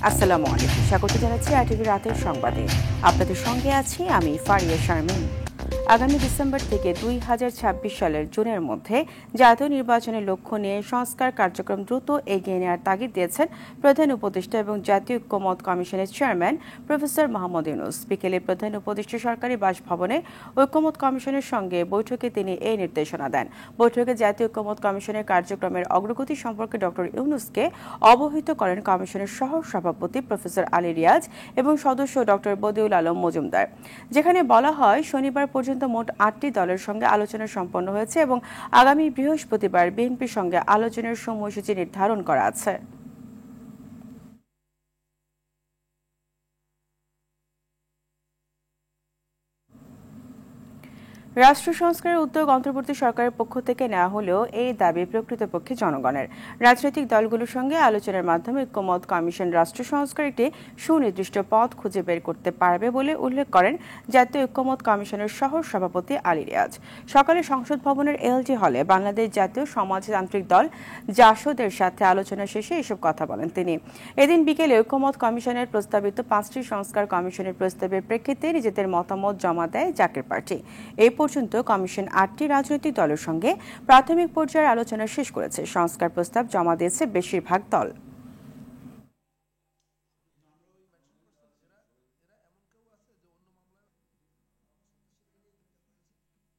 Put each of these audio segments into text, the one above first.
আসসালামু আলাইকুম, স্বাগত জানাচ্ছি আরটিভি রাতের সংবাদে। আপনাদের সঙ্গে আছি আমি ফারিয়া শারমিন। আগামী ডিসেম্বর থেকে 2026 সালের জুনের মধ্যে জাতীয় নির্বাচনের লক্ষ্য নিয়ে সংস্কার কার্যক্রম দ্রুত এগিয়ে নেওয়ার তাগিদ দিয়েছেন প্রধান উপদেষ্টা এবং জাতীয় ঐক্যমত্য কমিশনের চেয়ারম্যান প্রফেসর মোহাম্মদ ইউনূস। বিকেলে প্রধান উপদেষ্টা সরকারি বাসভবনে ঐক্যমত্য কমিশনের সঙ্গে বৈঠকে তিনি এই নির্দেশনা দেন। বৈঠকে জাতীয় ঐক্যমত্য কমিশনের কার্যক্রমের অগ্রগতি সম্পর্কে ডক্টর ইউনূসকে অবহিত করেন কমিশনের সহ সভাপতি প্রফেসর আলী রিয়াজ এবং সদস্য ডক্টর বদিউল আলম মজুমদার। যেখানে বলা হয়, শনিবার পর্যন্ত মোট 8টি দলের সঙ্গে আলোচনা সম্পন্ন হয়েছে এবং আগামী বৃহস্পতিবার বিএনপির সঙ্গে আলোচনার সময়সূচি নির্ধারণ করা আছে। রাষ্ট্র সংস্কারের উদ্যোগ অন্তর্বর্তী সরকারের পক্ষ থেকে নেওয়া হলেও এই দাবি প্রকৃতপক্ষে জনগণের। রাজনৈতিক দলগুলোর সঙ্গে আলোচনার মাধ্যমে ঐক্যমত্য কমিশন রাষ্ট্র সংস্কার একটি সুনির্দিষ্ট পথ খুঁজে বের করতে পারবে বলে উল্লেখ করেন জাতীয় ঐক্যমত্য কমিশনের সহ সভাপতি আলী রিয়াজ। সকালে সংসদ ভবনের এলজি হলে বাংলাদেশ জাতীয় সমাজতান্ত্রিক দল জাসদের সাথে আলোচনা শেষে এসব কথা বলেন তিনি। এদিন বিকেলে ঐক্যমত্য কমিশনের প্রস্তাবিত 5টি সংস্কার কমিশনের প্রস্তাবের প্রেক্ষিতে নিজেদের মতামত জমা দেয় জাকের পার্টি। এই পর্যন্ত কমিশন 8টি রাজনৈতিক দলের সঙ্গে প্রাথমিক পর্যায়ের আলোচনা শেষ করেছে। সংস্কার প্রস্তাব জমা দিয়েছে বেশিরভাগ দল।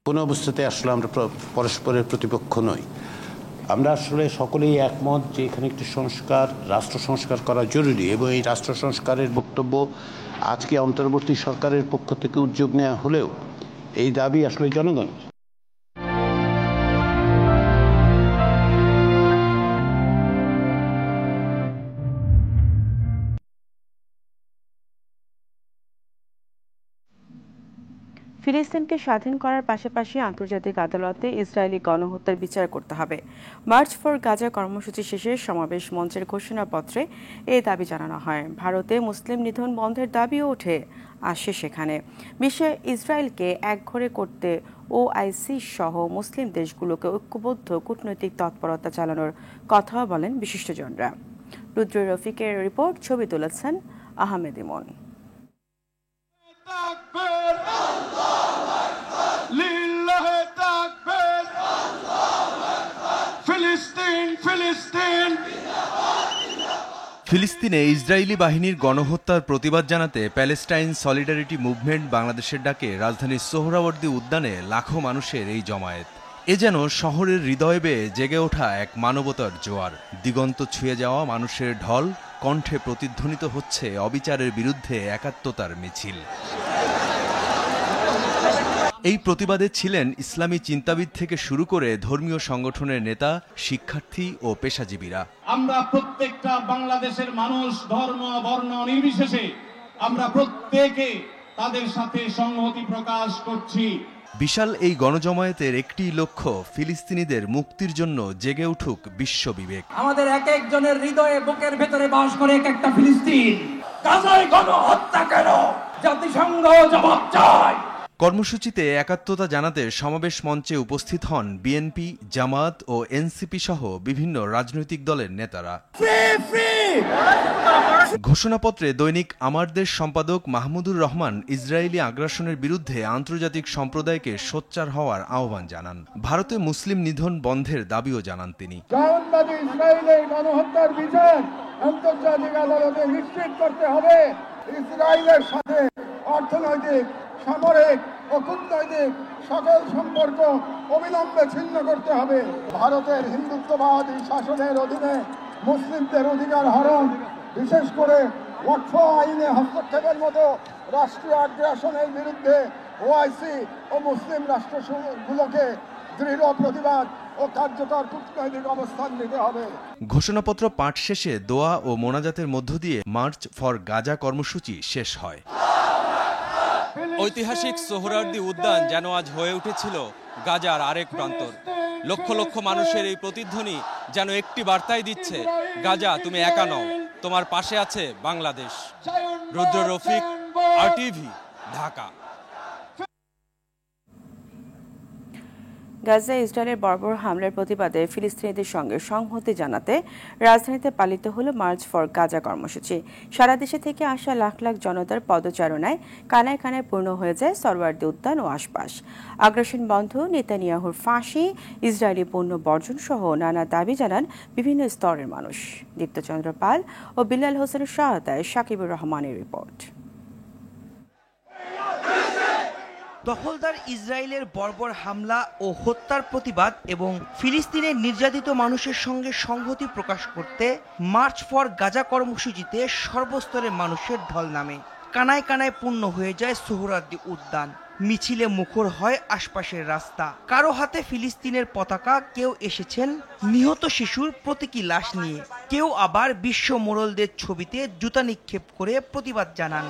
কোনো অবস্থাতে আসলে আমরা পরস্পরের প্রতিপক্ষ নই। আমরা আসলে সকলেই একমত যে এখানে একটি রাষ্ট্র সংস্কার করা জরুরি এবং এই রাষ্ট্র সংস্কারের বক্তব্য আজকে অন্তর্বর্তী সরকারের পক্ষ থেকে উদ্যোগ নেওয়া হলেও এই দাবি আসলে জনগণ। ফিলিস্তিনকে স্বাধীন করার পাশাপাশি আন্তর্জাতিক আদালতে ইসরায়েলি গণহত্যার বিচার করতে হবে। মার্চ ফর গাজা কর্মসূচি শেষে সমাবেশ মঞ্চের ঘোষণাপত্রে এই দাবি জানানো হয়। ভারতে মুসলিম নিধন বন্ধের দাবিও ওঠে আসে সেখানে। বিশ্বে ইসরায়েলকে একঘরে করতে ওআইসি সহ মুসলিম দেশগুলোকে ঐক্যবদ্ধ কূটনৈতিক তৎপরতা চালানোর কথা বলেন বিশিষ্টজনরা। রুদ্র রফিকের রিপোর্ট, ছবি তুলেছেন আহমেদ ইমন। ফিলিস্তিনে ইসরায়েলি বাহিনীর গণহত্যার প্রতিবাদ জানাতে প্যালেস্টাইন সলিডারিটি মুভমেন্ট বাংলাদেশের ডাকে রাজধানীর সোহরাওয়ার্দী উদ্যানে লাখো মানুষের এই জমায়েত। এ যেন শহরের হৃদয় বেয়ে জেগে ওঠা এক মানবতার জোয়ার। দিগন্ত ছুঁয়ে যাওয়া মানুষের ঢল, কণ্ঠে প্রতিধ্বনিত হচ্ছে অবিচারের বিরুদ্ধে একাত্মতার মিছিল। এই প্রতিবাদে ছিলেন ইসলামী চিন্তাবিদ থেকে শুরু করে ধর্মীয় সংগঠনের নেতা, শিক্ষার্থী ও পেশাজীবীরা। আমরা প্রত্যেকটা বাংলাদেশের মানুষ ধর্ম বর্ণ নির্বিশেষে আমরা প্রত্যেকে তাদের সাথে সংহতি প্রকাশ করছি। বিশাল এই গণজমায়েতের একটি লক্ষ্য, ফিলিস্তিনিদের মুক্তির জন্য জেগে উঠুক বিশ্ব বিবেক। আমাদের এক একজনের হৃদয়ে বুকের ভেতরে বাস করে এক একটা ফিলিস্তিন। গাজায় গণহত্যা কেন? জাতিসংঘ জবাব চায়। কর্মসূচিতে একাত্মতা জানাতে সমাবেশ মঞ্চে উপস্থিত হন বিএনপি, জামাত ও এনসিপি সহ বিভিন্ন রাজনৈতিক দলের নেতারা। ঘোষণাপত্রে দৈনিক আমার দেশ সম্পাদক মাহমুদুর রহমান ইসরায়েলি আগ্রাসনের বিরুদ্ধে আন্তর্জাতিক সম্প্রদায়কে সোচ্চার হওয়ার আহ্বান জানান। ভারতে মুসলিম নিধন বন্ধের দাবিও জানান তিনি। ইসরায়েলের গণহত্যার বিচার আন্তর্জাতিক আদালতে নিশ্চিত করতে হবে। ইসরায়েলের সাথে অর্থনৈতিক, সামরিক ও কূটনৈতিক সকল সম্পর্ক অবিলম্বে ছিন্ন করতে হবে। ভারতের হিন্দুত্ববাদী শাসনের অধীনে মুসলিমদের অধিকার হরণ, বিশেষ করে ওয়াকফ আইনে হস্তক্ষেপের মতো রাষ্ট্রীয় আগ্রাসনের বিরুদ্ধে ওআইসি ও মুসলিম রাষ্ট্রগুলোকে দৃঢ় প্রতিবাদ ও কার্যকর কূটনৈতিক অবস্থান নিতে হবে। ঘোষণাপত্র পাঠ শেষে দোয়া ও মোনাজাতের মধ্য দিয়ে মার্চ ফর গাজা কর্মসূচি শেষ হয়। ঐতিহাসিক সোহরাওয়ার্দী উদ্যান যেন আজ হয়ে উঠেছিল গাজার আরেক প্রান্তর। লক্ষ লক্ষ মানুষের এই প্রতিধ্বনি যেন একটি বার্তাই দিচ্ছে, গাজা তুমি একা নও, তোমার পাশে আছে বাংলাদেশ। রুদ্র রফিক, আরটিভি, ঢাকা। গাজায় ইসরায়েলের বর্বর হামলার প্রতিবাদে ফিলিস্তিনিদের সঙ্গে সংহতি জানাতে রাজধানীতে পালিত হল মার্চ ফর গাজা কর্মসূচি। সারা দেশে থেকে আসা লাখ লাখ জনতার পদচারণায় কানায় কানায় পূর্ণ হয়ে যায় সরওয়ার্দী উদ্যান ও আশপাশ। আগ্রাসন বন্ধ, নেতানিয়াহুর ফাঁসি, ইসরায়েলি পণ্য বর্জন সহ নানা দাবি জানান বিভিন্ন স্তরের মানুষ। দীপ্তচন্দ্র পাল ও বিল্লাল হোসেনের সহায়তায় শাকিবুর রহমানের রিপোর্ট। দখলদার ইসরায়েলের বর্বর হামলা ও হত্যার প্রতিবাদ এবং ফিলিস্তিনের নির্যাতিত মানুষের সঙ্গে সংহতি প্রকাশ করতে মার্চ ফর গাজা কর্মসূচিতে সর্বস্তরের মানুষের ঢল নামে। কানায় কানায় পূর্ণ হয়ে যায় সোহরাওয়ার্দী উদ্যান। মিছিলে মুখর হয় আশপাশের রাস্তা। কারো হাতে ফিলিস্তিনের পতাকা, কেউ এসেছেন নিহত শিশুর প্রতীকী লাশ নিয়ে, কেউ আবার বিশ্ব মোড়লদের ছবিতে জুতা নিক্ষেপ করে প্রতিবাদ জানান।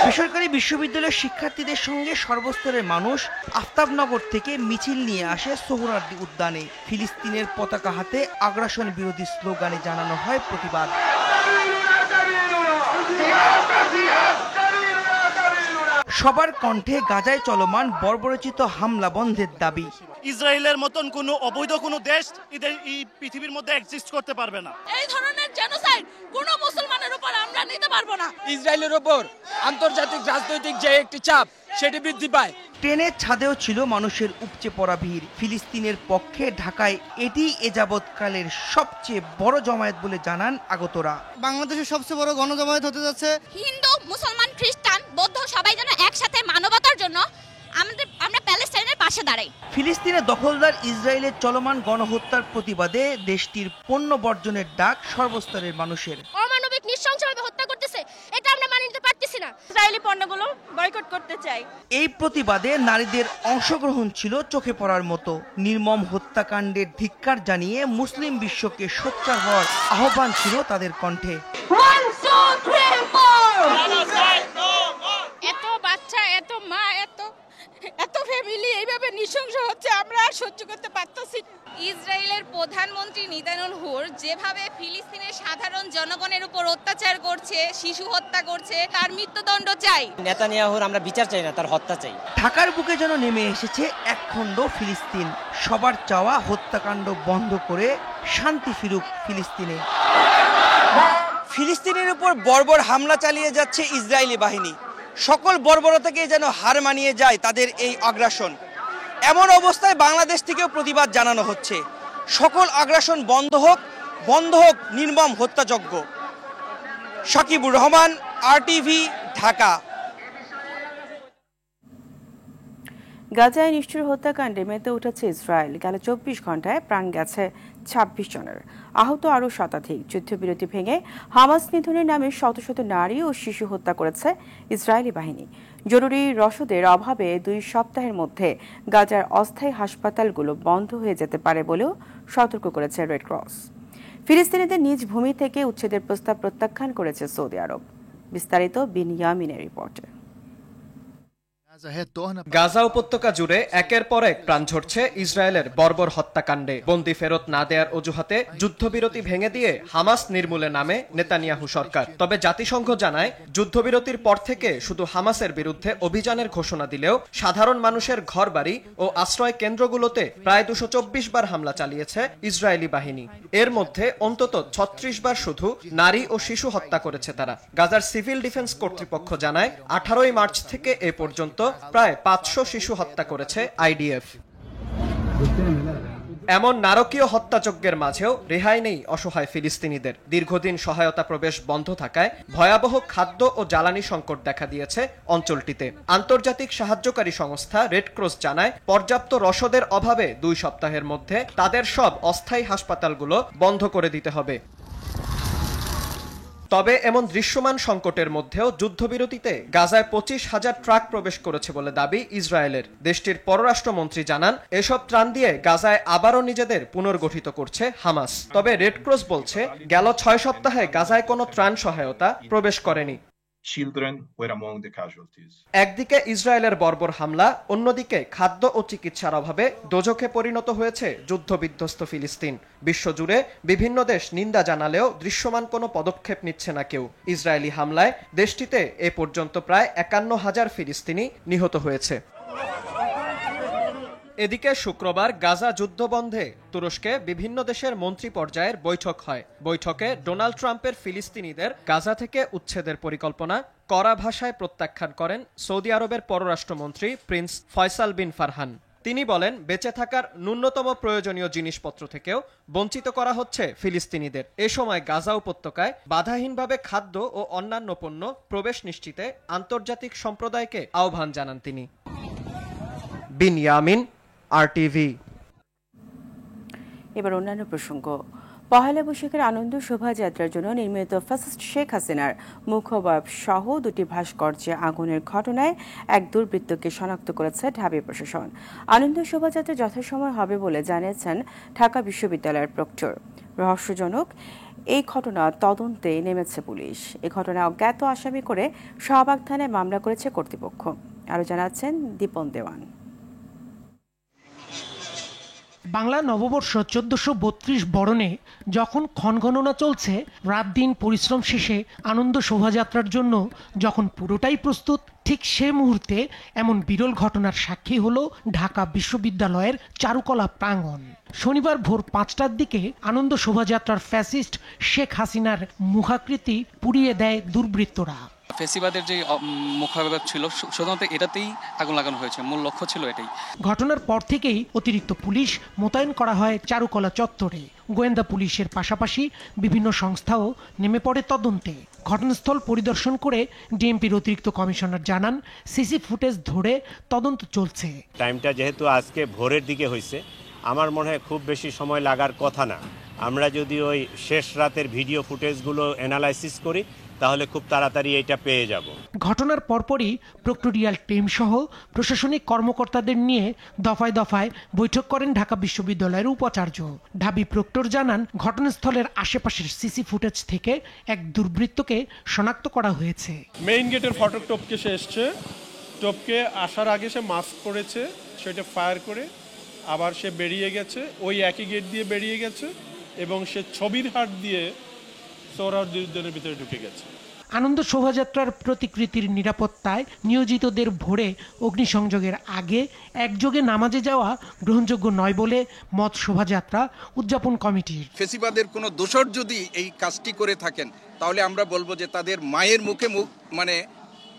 বেসরকারি বিশ্ববিদ্যালয়ের শিক্ষার্থীদের সঙ্গে সর্বস্তরের মানুষ আফতাবনগর থেকে মিছিল নিয়ে আসে সোহরাওয়ার্দী উদ্যানে। ফিলিস্তিনের পতাকা হাতে আগ্রাসন বিরোধী স্লোগানে জানানো হয় প্রতিবাদ। সবার কণ্ঠে গাজায় চলমান বর্বরচিত হামলা বন্ধের দাবি। ইসরায়েলের মতন কোনো অবৈধ কোনো দেশ এই পৃথিবীর মধ্যে এক্সিস্ট করতে পারবে না। এই ধরনের জেনোসাইড কোনো মুসলমানের উপর আমরা নিতে পারবো না। ইসরায়েলের উপর আন্তর্জাতিক রাজনৈতিক যে একটি চাপ সেটি বৃদ্ধি পায়। ট্রেনের ছাদেও ছিল মানুষের উপচে পড়া ভিড়। ফিলিস্তিনের পক্ষে ঢাকায় এটি এ যাবৎকালের সবচেয়ে বড় জমায়েত বলে জানান আগতরা। বাংলাদেশের সবচেয়ে বড় গণজমায়েত হতে যাচ্ছে। হিন্দু, মুসলমান, খ্রিস্টান, বৌদ্ধ সবাই যেন একসাথে মানবতার জন্য আমরা প্যালেস্টাইনের পাশে দাঁড়াই। ফিলিস্তিনে দখলদার ইসরায়েলের চলমান গণহত্যার প্রতিবাদে দেশটির পণ্য বর্জনের ডাক সর্বস্তরের মানুষের। অমানবিক নৃশংসভাবে হত্যা করতেছে, এটা আমরা মানতে নিতে পারতেছি না। ইসরায়েলি পণ্যগুলো বয়কট করতে চাই। এই প্রতিবাদে নারীদের অংশগ্রহণ ছিল চোখে পড়ার মতো। নির্মম হত্যাকাণ্ডের ধিক্কার জানিয়ে মুসলিম বিশ্বকে সোচ্চার হওয়ার আহ্বান ছিল তাদের কণ্ঠে। এত বাচ্চা, এত মা, এত ফ্যামিলি এইভাবে নৃশংস হচ্ছে, আমরা আর সহ্য করতে পারতেছি। ইসরায়েলের প্রধানমন্ত্রী নেতানিয়াহুর যেভাবে ফিলিস্তিনের সাধারণ জনগণের উপর অত্যাচার করছে, শিশু হত্যা করছে, তার মৃত্যুদণ্ড চাই। নেতানিয়াহুর আমরা বিচার চাই না, তার হত্যা চাই। ঢাকার বুকে যেন নেমে এসেছে একখণ্ড ফিলিস্তিন। সবার চাওয়া হত্যাকাণ্ড বন্ধ করে শান্তি ফিরুক ফিলিস্তিনে। ফিলিস্তিনের উপর বর্বর হামলা চালিয়ে যাচ্ছে ইসরায়েলি বাহিনী। সকল বর্বরতাকে যেন হার মানিয়ে যায় তাদের এই আগ্রাসন। এমন অবস্থায় বাংলাদেশ থেকেও প্রতিবাদ জানানো হচ্ছে। সকল আগ্রাসন বন্ধ হোক নির্মম হত্যাযজ্ঞ। শাকিবুর রহমান, RTV, ঢাকা। গাজায় নিষ্ঠুর হত্যাকাণ্ডে মেতে উঠেছে ইসরায়েল। গেল 24 ঘন্টায় প্রাণ গেছে 26 জনের, আহত আরও শতাধিক। যুদ্ধবিরতি ভেঙে হামাস নিধনের নামে শত শত নারী ও শিশু হত্যা করেছে ইসরায়েলি বাহিনী। জরুরি রসদের অভাবে 2 সপ্তাহের মধ্যে গাজার অস্থায়ী হাসপাতালগুলো বন্ধ হয়ে যেতে পারে বলেও সতর্ক করেছে রেড ক্রস। ফিলিস্তিনিদের নিজ ভূমি থেকে উচ্ছেদের প্রস্তাব প্রত্যাখ্যান করেছে সৌদি আরব। বিস্তারিত বিনিয়ামিনের রিপোর্টে। গাজা উপত্যকা জুড়ে একের পর এক প্রাণ ঝরছে ইসরায়েলের বর্বর হত্যাকাণ্ডে। বন্দী ফেরত না দেওয়ার অজুহাতে যুদ্ধবিরতি ভেঙে দিয়ে হামাস নির্মূলে নামে নেতানিয়াহু সরকার। তবে জাতিসংঘ জানায়, যুদ্ধবিরতির পর থেকে শুধু হামাসের বিরুদ্ধে অভিযানের ঘোষণা দিলেও সাধারণ মানুষের ঘরবাড়ি ও আশ্রয় কেন্দ্রগুলোতে প্রায় 224 বার হামলা চালিয়েছে ইসরায়েলি বাহিনী। এর মধ্যে অন্তত 36 বার শুধু নারী ও শিশু হত্যা করেছে তারা। গাজার সিভিল ডিফেন্স কর্তৃপক্ষ জানায়, 18 মার্চ থেকে এ পর্যন্ত প্রায় 500 শিশু হত্যা করেছে IDF। এমন নারকীয় হত্যাযজ্ঞের মাঝেও রেহাই নেই অসহায় ফিলিস্তিনিদের। দীর্ঘদিন সহায়তা প্রবেশ বন্ধ থাকায় ভয়াবহ খাদ্য ও জ্বালানি সংকট দেখা দিয়েছে অঞ্চলটিতে। আন্তর্জাতিক সাহায্যকারী সংস্থা রেড ক্রস জানায়, পর্যাপ্ত রসদের অভাবে 2 সপ্তাহের মধ্যে তাদের সব অস্থায়ী হাসপাতালগুলো বন্ধ করে দিতে হবে। তবে এমন দৃশ্যমান সংকটের মধ্যেও যুদ্ধবিরতিতে গাজায় 25,000 ট্রাক প্রবেশ করেছে বলে দাবি ইসরায়েলের। দেশটির পররাষ্ট্রমন্ত্রী জানান, এসব ত্রাণ দিয়ে গাজায় আবারও নিজেদের পুনর্গঠিত করছে হামাস। তবে রেড ক্রস বলছে, গেল 6 সপ্তাহে গাজায় কোনো ত্রাণ সহায়তা প্রবেশ করেনি। Children were among the casualties. একদিকে ইসরায়েলের বর্বর হামলা, অন্যদিকে খাদ্য ও চিকিৎসার অভাবে দোজখে পরিণত হয়েছে যুদ্ধবিধ্বস্ত ফিলিস্তিন। বিশ্বজুড়ে বিভিন্ন দেশ নিন্দা জানালেও দৃশ্যমান কোনো পদক্ষেপ নিচ্ছে না কেউ। ইসরায়েলি হামলায় দেশটিতে এ পর্যন্ত প্রায় 51,000 ফিলিস্তিনি নিহত হয়েছে। এদিকে শুক্রবার গাজা যুদ্ধবন্ধে তুরস্কে বিভিন্ন দেশের মন্ত্রী পর্যায়ের বৈঠক হয়। বৈঠকে ডোনাল্ড ট্রাম্পের ফিলিস্তিনিদের গাজা থেকে উচ্ছেদের পরিকল্পনা কড়া ভাষায় প্রত্যাখ্যান করেন সৌদি আরবের পররাষ্ট্রমন্ত্রী প্রিন্স ফয়সাল বিন ফারহান। তিনি বলেন, বেঁচে থাকার ন্যূনতম প্রয়োজনীয় জিনিসপত্র থেকেও বঞ্চিত করা হচ্ছে ফিলিস্তিনিদের। এ সময় গাজা উপত্যকায় বাধাহীনভাবে খাদ্য ও অন্যান্য পণ্য প্রবেশ নিশ্চিতে আন্তর্জাতিক সম্প্রদায়কে আহ্বান জানান তিনি। বিনয়ামিন, RTV। এবার অন্যান্য প্রসঙ্গ। পহেলা বৈশাখের আনন্দ শোভাযাত্রার জন্য নির্মিত ফ্যাসিস্ট শেখ হাসিনার মুখবয়ব সহ দুটি ভাস্কর্যে আগুনের ঘটনায় এক দুর্বৃত্তকে শনাক্ত করেছে ঢাবি প্রশাসন। আনন্দ শোভাযাত্রা যথাসময় হবে বলে জানিয়েছেন ঢাকা বিশ্ববিদ্যালয়ের প্রক্টর। রহস্যজনক এই ঘটনা তদন্তে নেমেছে পুলিশ। এ ঘটনায় অজ্ঞাত আসামি করে শাহবাগ থানায় মামলা করেছে কর্তৃপক্ষ। আরও জানাচ্ছেন দীপন দেওয়ান। বাংলা নববর্ষ 1432 বরণে যখন ক্ষণগণনা চলছে, রাত দিন পরিশ্রম শেষে আনন্দ শোভাযাত্রার জন্য যখন পুরোটাই প্রস্তুত, ঠিক সে মুহূর্তে এমন বিরল ঘটনার সাক্ষী হলো ঢাকা বিশ্ববিদ্যালয়ের চারুকলা প্রাঙ্গণ। শনিবার ভোর 5টার দিকে আনন্দ শোভাযাত্রার ফ্যাসিস্ট শেখ হাসিনার মুখাকৃতি পুড়িয়ে দেয় দুর্বৃত্তরা। ফেসিবাদের যে মুখাবয়ব ছিল, শুধুমাত্র এটাতেই আগুন লাগানো হয়েছে, মূল লক্ষ্য ছিল এটাই। ঘটনার পর থেকেই অতিরিক্ত পুলিশ মোতায়েন করা হয় চারুকলা চত্বরে। গোয়েন্দা পুলিশের পাশাপাশি বিভিন্ন সংস্থাও নেমে পড়ে তদন্তে। ঘটনাস্থল পরিদর্শন করে ডিএমপির অতিরিক্ত কমিশনার জানান, সিসি ফুটেজ ধরে তদন্ত চলছে। টাইমটা যেহেতু আজকে ভোরের দিকে হয়েছে, আমার মনে হয় খুব বেশি সময় লাগার কথা না। আমরা যদি ওই শেষ রাতের ভিডিও ফুটেজগুলো অ্যানালাইসিস করি, তাহলে খুব তাড়াতাড়ি এটা পেয়ে যাব। ঘটনার পরপরই প্রক্টোরিয়াল টিম সহ প্রশাসনিক কর্মকর্তাদের নিয়ে দফায় দফায় বৈঠক করেন ঢাকা বিশ্ববিদ্যালয়ের উপাচার্য। ঢাবি প্রক্টর জানান, ঘটনাস্থলের আশেপাশের সিসি ফুটেজ থেকে এক দুর্বৃত্তকে শনাক্ত করা হয়েছে। মেইন গেটের ফটক টপকে সে এসছে, টপকে আসার আগে সে মাস্ক পরেছে, সেটা ফায়ার করে আবার সে বেরিয়ে গেছে, ওই একই গেট দিয়ে বেরিয়ে গেছে এবং সে ছবির হাট দিয়ে সোহরাওয়ার্দীর ভিতরে ঢুকে গেছে। আনন্দ শোভাযাত্রার প্রতিকৃতির নিরাপত্তায় নিয়োজিতদের ভোরে অগ্নিসংযোগের আগে একযোগে নামাজে যাওয়া গ্রহণযোগ্য নয় বলে মত শোভাযাত্রা উদযাপন কমিটির। ফেসিবাদের কোনো দোষর যদি এই কাজটি করে থাকেন, তাহলে আমরা বলবো যে তাদের মায়ের মুখে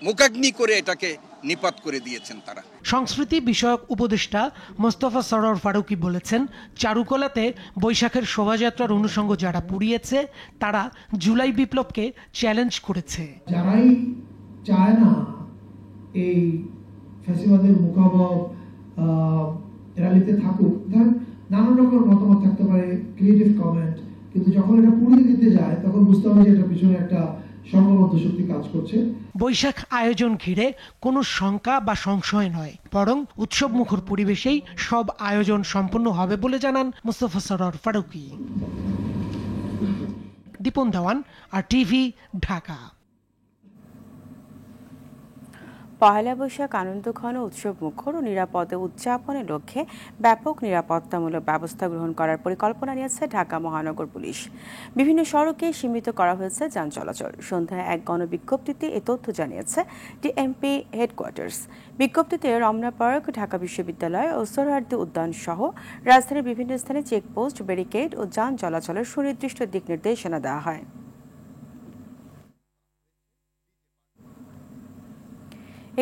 মুখাগ্নি করে এটাকে নিপাত করে দিয়েছেন তারা। সংস্কৃতি বিষয়ক উপদেষ্টা মোস্তফা সরোয়ার ফারুকী বলেছেন, চারুকলাতে বৈশাখের শোভাযাত্রার অনুষঙ্গ যারা পুড়িয়েছে, তারা জুলাই বিপ্লবকে চ্যালেঞ্জ করেছে। যারাই চায় না এই ফ্যাসিবাদের মুখাবব র্যালিতে থাকুক, ধরেন নানান রকম মতামত থাকতে পারে, ক্রিয়েটিভ কমেন্ট, কিন্তু যখন এটা পুড়িয়ে দিতে যায় তখন বুঝতে হবে যে এটা পিছনে একটা সংঘবদ্ধ শক্তি কাজ করছে। বৈশাখ আয়োজন ঘিরে কোনো শঙ্কা বা সংশয় নয়, বরং উৎসব মুখর পরিবেশেই সব আয়োজন সম্পন্ন হবে বলে জানান মোস্তফা সরোয়ার ফারুকী। দীপন দেওয়ান, RTV, ঢাকা। পহেলা বৈশাখ আনন্দঘন উৎসব মুখর ও নিরাপদে উদযাপনের লক্ষ্যে ব্যাপক নিরাপত্তামূলক ব্যবস্থা গ্রহণ করার পরিকল্পনা নিয়েছে ঢাকা মহানগর পুলিশ। বিভিন্ন সড়কে সীমিত করা হয়েছে যান চলাচল। সন্ধ্যায় এক গণবিজ্ঞপ্তিতে এ তথ্য জানিয়েছে ডিএমপি হেডকোয়ার্টার্স। বিজ্ঞপ্তিতে রমনা পার্ক, ঢাকা বিশ্ববিদ্যালয় ও সোহরাওয়ার্দী উদ্যান সহ রাজধানীর বিভিন্ন স্থানে চেকপোস্ট, ব্যারিকেড ও যান চলাচলের সুনির্দিষ্ট দিক নির্দেশনা দেওয়া হয়।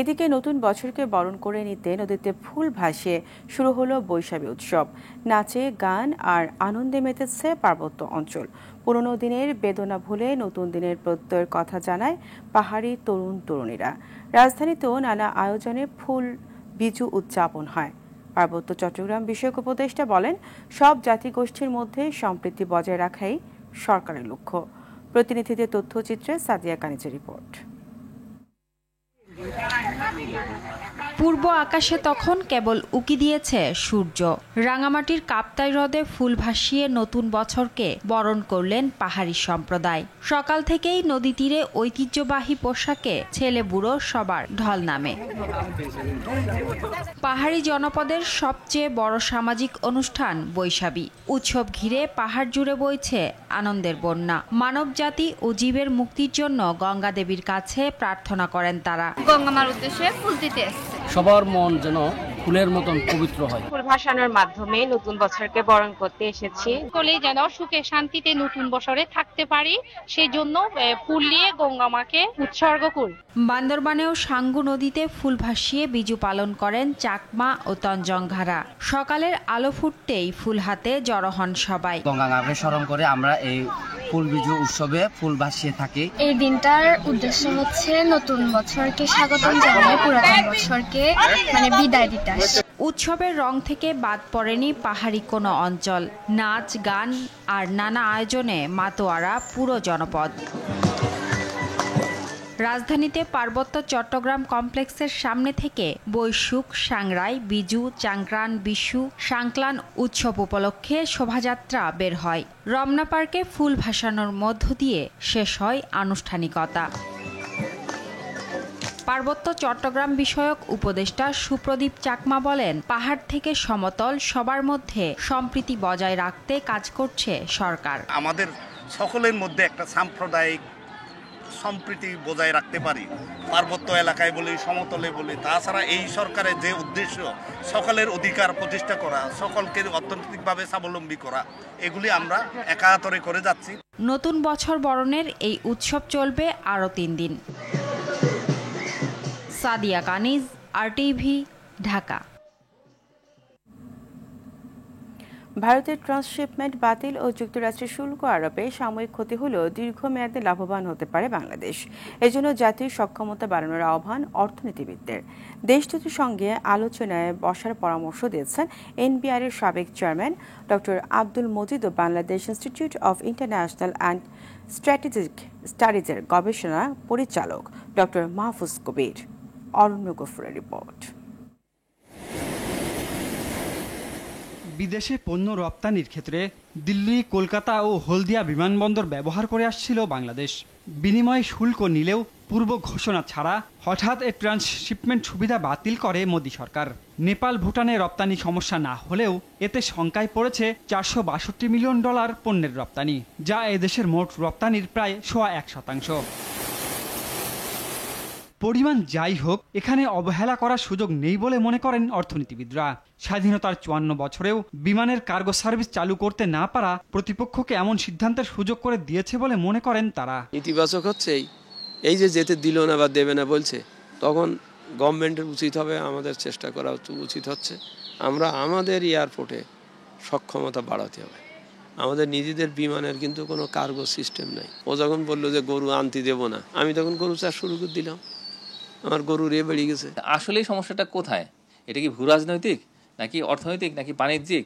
এদিকে নতুন বছরকে বরণ করে নিতে নদীতে ফুল ভাসিয়ে শুরু হলো বৈশাখী উৎসব। নাচে, গান আর আনন্দে মেতেছে পার্বত্য অঞ্চল। পুরনো দিনের বেদনা ভুলে নতুন দিনের প্রত্যয়ের কথা জানায় পাহাড়ি তরুণ তরুণীরা। রাজধানীতেও নানা আয়োজনে ফুল বিজু উদযাপন হয়। পার্বত্য চট্টগ্রাম বিষয়ক উপদেষ্টা বলেন, সব জাতিগোষ্ঠীর মধ্যে সম্প্রীতি বজায় রাখাই সরকারের লক্ষ্য। প্রতিনিধিদের তথ্যচিত্রে সাদিয়া কানিজের রিপোর্ট। পূর্ব আকাশে তখন কেবল উকি দিয়েছে সূর্য। রাঙামাটির কাপ্তাই হ্রদে ফুল ভাসিয়ে নতুন বছরকে বরণ করলেন পাহাড়ি সম্প্রদায়। সকাল থেকেই নদী তীরে ঐতিহ্যবাহী পোশাকে ছেলে বুড়ো সবার ঢল নামে। পাহাড়ি জনপদের সবচেয়ে বড় সামাজিক অনুষ্ঠান বৈশাখী উৎসব ঘিরে পাহাড় জুড়ে বইছে আনন্দের বন্যা। মানবজাতি ও জীবের মুক্তির জন্য গঙ্গা দেবীর কাছে প্রার্থনা করেন তারা। গঙ্গামার উদ্দেশ্যে ফুল দিতে এসেছে। সবার মন যেন ফুলের মতন পবিত্র হয়। ফুল ভাসানোর মাধ্যমে নতুন বছরকে বরণ করতে এসেছি। সকলে যেন সুখে শান্তিতে নতুন বছরে থাকতে পারি, সেই জন্য ফুল নিয়ে গঙ্গামাকে উৎসর্গ করি। বান্দরবানেও সাঙ্গু নদীতে ফুল ভাসিয়ে বিজু পালন করেন চাকমা ও তঞ্জঙ্ঘারা। সকালের আলো ফুটতেই ফুল হাতে জড়ো হন সবাই। গঙ্গাকে স্মরণ করে আমরা এই ফুল বিজু উৎসবে ফুল ভাসিয়ে থাকি। এই দিনটার উদ্দেশ্য হচ্ছে নতুন বছরকে স্বাগতম জানিয়ে পুরাতন বছরকে বিদায় দিতে আসে। উৎসবের রং থেকে বাদ পড়েনি পাহাড়ি কোনো অঞ্চল। নাচ, গান আর নানা আয়োজনে মাতোয়ারা পুরো জনপদ। রাজধানীতে পার্বত্য চট্টগ্রাম কমপ্লেক্সের সামনে থেকে বৈশুক, সাংরাই, বিজু, চাংক্রান, বিশু, সাংক্লান উৎসব উপলক্ষে শোভাযাত্রা বের হয়। রমনা পার্কে ফুল ভাসানোর মধ্য দিয়ে শেষ হয় আনুষ্ঠানিকতা। পার্বত্য চট্টগ্রাম বিষয়ক উপদেষ্টা সুপ্রদীপ চাকমা বলেন, পাহাড় থেকে সমতল সবার মধ্যে সম্প্রীতি বজায় রাখতে কাজ করছে সরকার। আমাদের সকলের মধ্যে একটা সাম্প্রদায়িক সম্প্রীতি বজায় রাখতে পারি, পার্বত্য এলাকায় বলি, সমতলে বলি। তাছাড়া এই সরকারের যে উদ্দেশ্য সকলের অধিকার প্রতিষ্ঠা করা, সকলকে অর্থনৈতিকভাবে স্বাবলম্বী করা, এগুলি আমরা একাতরে করে যাচ্ছি। নতুন বছর বরণের এই উৎসব চলবে আরও 3 দিন। সাদিয়া কানিজ, RTV, ঢাকা। ভারতের ট্রান্সশিপমেন্ট বাতিল ও যুক্তরাষ্ট্রের শুল্ক আরোপে সাময়িক ক্ষতি হলেও দীর্ঘমেয়াদে লাভবান হতে পারে বাংলাদেশ। এজন্য জাতীয় সক্ষমতা বাড়ানোর আহ্বান অর্থনীতিবিদদের। দেশ দুটির সঙ্গে আলোচনায় বসার পরামর্শ দিয়েছেন NBR এর সাবেক চেয়ারম্যান ডক্টর আব্দুল মজিদ ও Bangladesh institute of international and strategic স্টাডিজের গবেষণা পরিচালক ডক্টর মাহফুজ কবির। অরণ্য গফুরের রিপোর্ট। বিদেশে পণ্য রপ্তানির ক্ষেত্রে দিল্লি, কলকাতা ও হলদিয়া বিমানবন্দর ব্যবহার করে আসছিল বাংলাদেশ। বিনিময়ে শুল্ক নিলেও পূর্ব ঘোষণা ছাড়া হঠাৎ এই ট্রান্সশিপমেন্ট সুবিধা বাতিল করে মোদী সরকার। নেপাল, ভুটানে রপ্তানি সমস্যা না হলেও এতে শঙ্কায় পড়েছে $462 মিলিয়ন পণ্যের রপ্তানি, যা এদেশের মোট রপ্তানির প্রায় 1.25%। পরিমাণ যাই হোক, এখানে অবহেলা করার সুযোগ নেই বলে মনে করেন অর্থনীতিবিদরা। স্বাধীনতার 54 বছরেও বিমানের কার্গো সার্ভিস চালু করতে না পারা প্রতিপক্ষকে এমন সিদ্ধান্তের সুযোগ করে দিয়েছে বলে মনে করেন তারা। ইতিবাচক হচ্ছে এই যে যেতে দিল না বা দেবে না বলছে, তখন গভর্নমেন্টের উচিত হবে, আমাদের চেষ্টা করা উচিত হচ্ছে আমরা আমাদের এয়ারপোর্টে সক্ষমতা বাড়াতে হবে। আমাদের নিজেদের বিমানের কিন্তু কোনো কার্গো সিস্টেম নাই। ও যখন বললো যে গরু আনতে দেবো না, আমি তখন গরু চাষ শুরু করে দিলাম, আমার গরু রে বেড়ে গেছে। আসলে সমস্যাটা কোথায়? এটা কি ভূ রাজনৈতিক, নাকি অর্থনৈতিক, নাকি বাণিজ্যিক,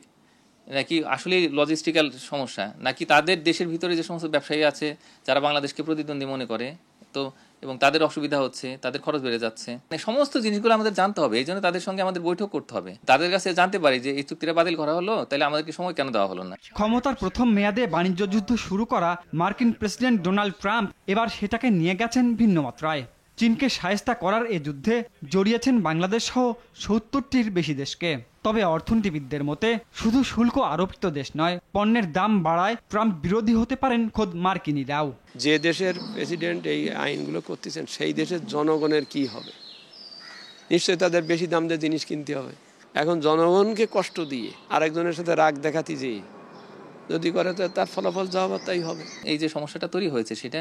নাকি আসলে লজিস্টিক্যাল সমস্যা, নাকি তাদের দেশের ভিতরে যে সমস্ত ব্যবসায়ী আছে যারা বাংলাদেশকে প্রতিদ্বন্দ্বী মনে করে তো, এবং তাদের অসুবিধা হচ্ছে, তাদের খরচ বেড়ে যাচ্ছে, সমস্ত জিনিসগুলো আমাদের জানতে হবে। এই জন্য তাদের সঙ্গে আমাদের বৈঠক করতে হবে, তাদের কাছে জানতে পারি যে এই চুক্তিটা বাতিল করা হলো, তাহলে আমাদেরকে সময় কেন দেওয়া হলো না। ক্ষমতার প্রথম মেয়াদে বাণিজ্য যুদ্ধ শুরু করা মার্কিন প্রেসিডেন্ট ডোনাল্ড ট্রাম্প এবার সেটাকে নিয়ে গেছেন ভিন্ন মাত্রায়। চীনকে শায়েস্তা করার এ যুদ্ধে জড়িয়েছেন বাংলাদেশ সহ 70টির বেশি দেশকে। তবে অর্থনীতিবিদদের মতে শুধু শুল্ক আরোপিত দেশ নয়, পণ্যের দাম বাড়ায় ট্রাম্প বিরোধী হতে পারেন খোদ মার্কিনিরাও। যে দেশের প্রেসিডেন্ট এই আইনগুলো করতেছেন সেই দেশের জনগণের কি হবে? নিশ্চয়ই তাদের বেশি দাম দিয়ে জিনিস কিনতে হবে। এখন জনগণকে কষ্ট দিয়ে আরেকজনের সাথে রাগ দেখাতে যেয়ে যদি করে তার ফলাফল যা হবার তাই হবে। এই যে সমস্যাটা তৈরি হয়েছে সেটা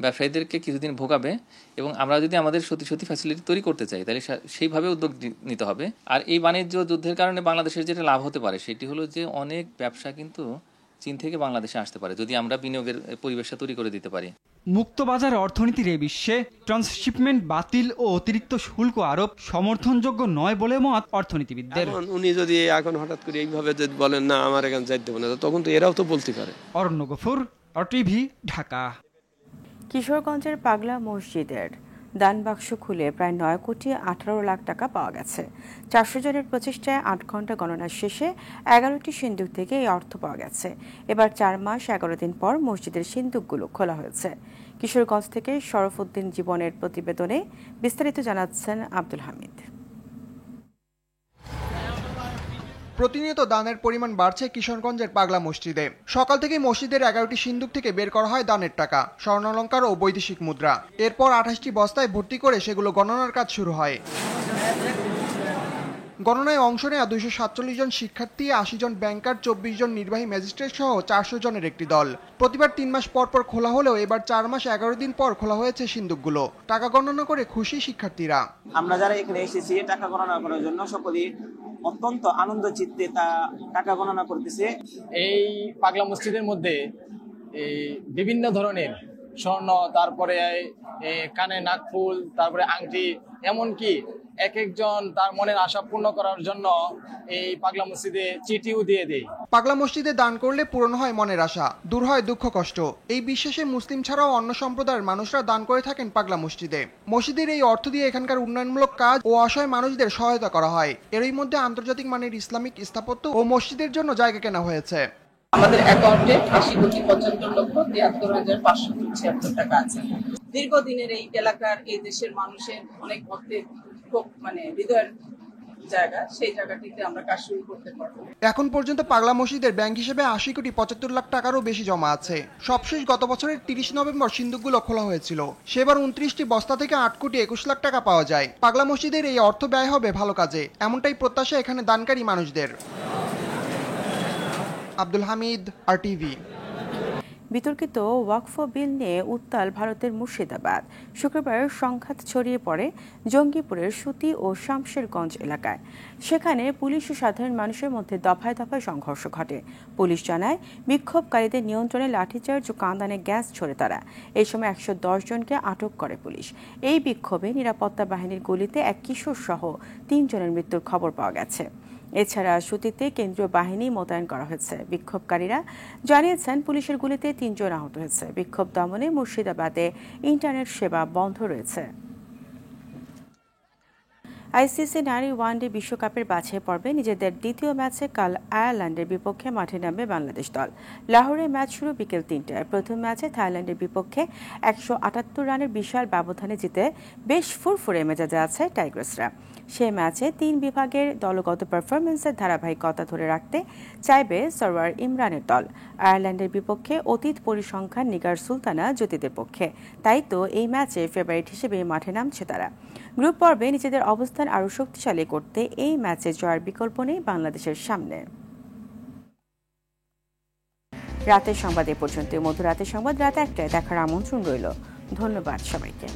ব্যবসায়ীদেরকে কিছুদিন ভোগাবে, এবং আমরা যদি আমাদের সত্যি ফ্যাসিলিটি তৈরি করতে চাই তাহলে সেইভাবে উদ্যোগ নিতে হবে। আর এই বাণিজ্য যুদ্ধের কারণে বাংলাদেশের যেটা লাভ হতে পারে সেটি হলো যে অনেক ব্যবসা কিন্তু চীন থেকে বাংলাদেশে আসতে পারে যদি আমরা বিনিয়োগের পরিবেশটা তৈরি করে দিতে পারি। মুক্তবাজার অর্থনীতির এই বিশ্বে ট্রান্সশিপমেন্ট বাতিল ও অতিরিক্ত শুল্ক আরোপ সমর্থনযোগ্য নয় বলে মত অর্থনীতিবিদদের। উনি যদি এখন হঠাৎ করে এইভাবে যদি বলেন না আমার এখানে যাইতে হবে না, তখন তো এরাও তো বলতে পারে। অরণ্য গফুর, RTV, ঢাকা। কিশোরগঞ্জের পাগলা মসজিদের দান বাক্স খুলে প্রায় 9,18,00,000 টাকা পাওয়া গেছে। 400 জনের প্রচেষ্টায় 8 ঘন্টা গণনা শেষে 11টি সিন্দুক থেকে এই অর্থ পাওয়া গেছে। এবার 4 মাস 11 দিন পর মসজিদের সিন্দুকগুলো খোলা হয়েছে। কিশোরগঞ্জ থেকে শরফুদ্দিন জীবনের প্রতিবেদনে বিস্তারিত জানাচ্ছেন আব্দুল হামিদ। প্রতিনিয়ত দানের পরিমাণ বাড়ছে কিশোরগঞ্জের পাগলা মসজিদে। সকাল থেকে মসজিদের 11টি সিন্দুক থেকে বের করা হয় দানের টাকা, স্বর্ণালঙ্কার ও বৈদেশিক মুদ্রা। এরপর 28টি বস্তায় ভর্তি করে সেগুলো গণনার কাজ শুরু হয়। গণনায় অংশ নেয়া 247 জন শিক্ষার্থী, 80 জন ব্যাংকার, 24 জন নির্বাহী ম্যাজিস্ট্রেট সহ 400 জনের একটি দল। প্রতিবার 3 মাস পর পর খোলা হলেও এবার 4 মাস 11 দিন পর খোলা হয়েছে সিন্দুকগুলো। টাকা গণনা করে খুশি শিক্ষার্থীরা। আমরা যারা এখানে এসেছি টাকা গণনা করার জন্য সকলেই অত্যন্ত আনন্দ চিত্তে টাকা গণনা করতেছে। এই পাগলা মসজিদের মধ্যে বিভিন্ন ধরনের স্বর্ণ, তারপরে কানে নাকফুল, তারপরে আংটি, এমনকি এক একজন তার মনের আশা পূর্ণ করার জন্য এই পাগলা মসজিদে চিঠিও দিয়ে দেয়। পাগলা মসজিদে দান করলে পূরণ হয় মনের আশা, দূর হয় দুঃখ কষ্ট। এই বিশ্বাসে মুসলিম ছাড়াও অন্য সম্প্রদায়ের মানুষরা দান করে থাকেন পাগলা মসজিদে। মসজিদের এই অর্থ দিয়ে এখানকার উন্নয়নমূলক কাজ ও অসহায় মানুষদের সহায়তা করা হয়। এরই মধ্যে আন্তর্জাতিক মানের ইসলামিক স্থাপত্য ও মসজিদের জন্য জায়গা কেনা হয়েছে। আমাদের অ্যাকাউন্টে 80,75,75,576 টাকা আছে। দীর্ঘদিনের এই এলাকার, এই দেশের মানুষের অনেক ভক্তের খুব হৃদয়ের জায়গা, সেই জায়গাটিতে আমরা কাজ শুরু করতে পারবো। এখন পর্যন্ত পাগলা মসজিদের ব্যাংক হিসেবে 80,75,00,000 টাকারও বেশি জমা আছে। সবশেষ গত বছরের 30 নভেম্বর সিন্দুকগুলো খোলা হয়েছিল। সেবার 29টি বস্তা থেকে 8,21,00,000 টাকা পাওয়া যায়। পাগলা মসজিদের এই অর্থ ব্যয় হবে ভালো কাজে, এমনটাই প্রত্যাশা এখানে দানকারী মানুষদের। আব্দুল হামিদ, RTV। বিতর্কিত ওয়াকফ বিল নিয়ে উত্তাল ভারতের মুর্শিদাবাদ। শুক্রবার সংঘাত ছড়িয়ে পড়ে জঙ্গিপুরের সুতি ও শামশেরগঞ্জ এলাকায়। সেখানে পুলিশ ও সাধারণ মানুষের মধ্যে দফায় দফায় সংঘর্ষ ঘটে। পুলিশ জানায়, বিক্ষোভকারীদের নিয়ন্ত্রণে লাঠিচার্জ ও কাঁদানে গ্যাস ছোড়ে তারা। এই সময় 110 জনকে আটক করে পুলিশ। এই বিক্ষোভে নিরাপত্তা বাহিনীর গুলিতে এক কিশোর সহ 3 জনের মৃত্যুর খবর পাওয়া গেছে। এছাড়া সুতিতে কেন্দ্রীয় বাহিনী মোতায়েন করা হয়েছে। বিক্ষোভকারীরা জানিয়েছেন, পুলিশের গুলিতে 3 জন আহত হয়েছে। বিক্ষোভ দমনে মুর্শিদাবাদে ইন্টারনেট সেবা বন্ধ রয়েছে। আইসিসি নারী ওয়ানডে বিশ্বকাপের বাছাই পর্বে নিজেদের দ্বিতীয় ম্যাচে কাল আয়ারল্যান্ডের বিপক্ষে মাঠে নামবে বাংলাদেশ দল। লাহোরে ম্যাচ শুরু বিকেল 3টায়। প্রথম ম্যাচে থাইল্যান্ডের বিপক্ষে 178 রানের বিশাল ব্যবধানে জিতে বেশ ফুরফুরে মেজাজে আছে টাইগার্সরা। সে ম্যাচে 3 বিভাগের দলগত পারফরমেন্সের ধারাবাহিকতা ধরে রাখতে চাইবে সরওয়ার ইমরানের দল। আয়ারল্যান্ডের বিপক্ষে অতীত পরিসংখ্যান নিগার সুলতানা জ্যোতিদের পক্ষে। তাই তো এই ম্যাচে ফেভারিট হিসেবে মাঠে নামছে তারা। গ্রুপ পর্বে নিজেদের অবস্থান আরও শক্তিশালী করতে এই ম্যাচে জয়ের বিকল্প নেই বাংলাদেশের সামনে। রাতের সংবাদ এ পর্যন্ত। মধ্যরাতের সংবাদ রাত 1টায় দেখার আমন্ত্রণ রইল। ধন্যবাদ সবাইকে।